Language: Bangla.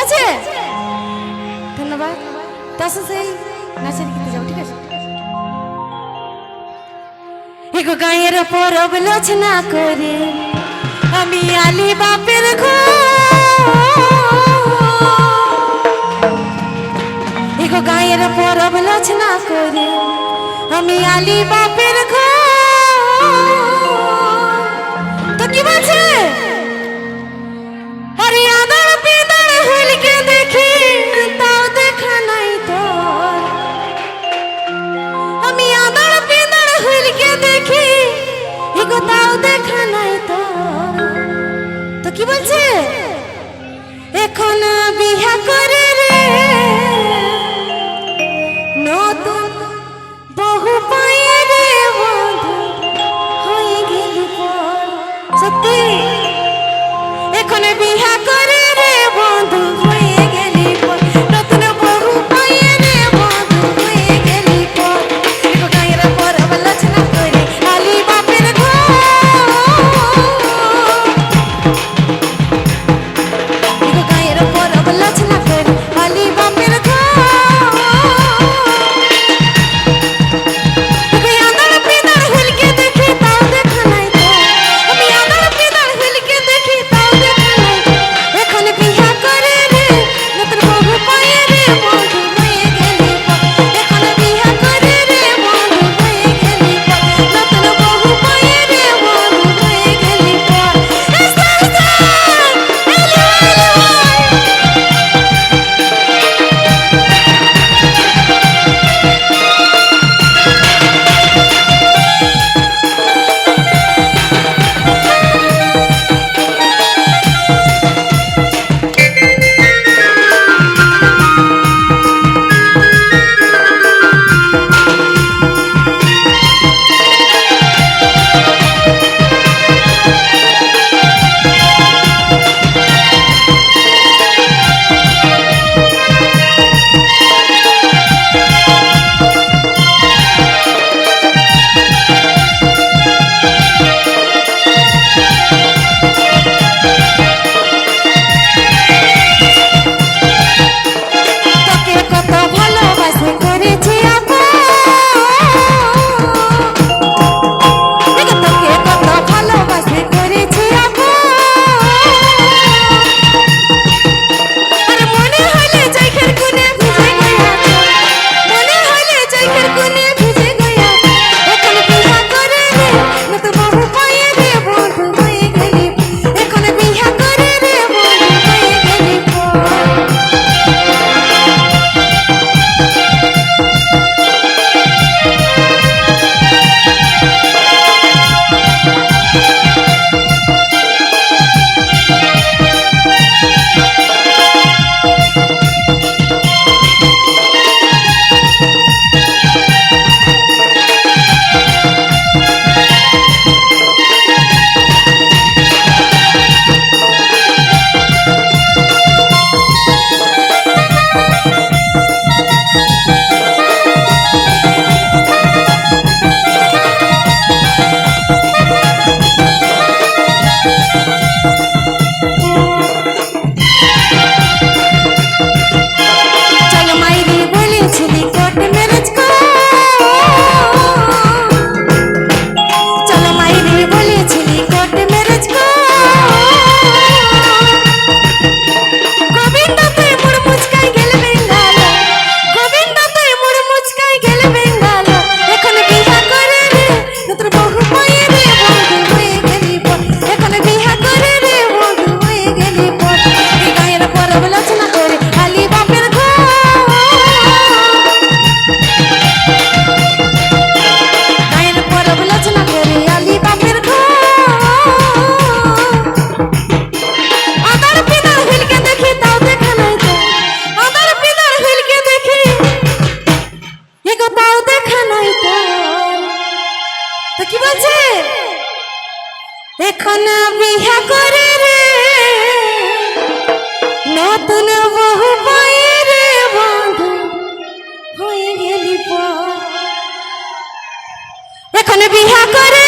আছে? ধন্যবাদ। তার সেই নাচের গীতে যাও, ঠিক আছে? এগো গায়ের পরব লোচনা করে আমি আলি বাপের এগো গায়ের পরব লোচনা করে আমি আলি বাপের তো কি বলছে? আরে আদর পিদর হইলকে দেখি তাও দেখা নাই তো, আমি আদর পিদর হইলকে দেখি এগো তাও দেখা নাই তো। তো কি বলছে? এখন বিয়া করে রে নতুন বহু পায়ে রে বন্ধু হয়ে গেলি পর। সত্যি এখন বিয়া করে রে বন্ধু হয়ে গেলি পর, নতুন বহু পায়ে রে বন্ধু হয়ে গেলি পর। এগো গায়ের পরব লোচনা করে আলি বাপের এগো গায়ের পরব লোচনা করে আলি বাপের এখন বিয়া করে রে নতুন বহু পায়ে রে বন্ধু হয়ে গেলি পর। এখন বিয়া করে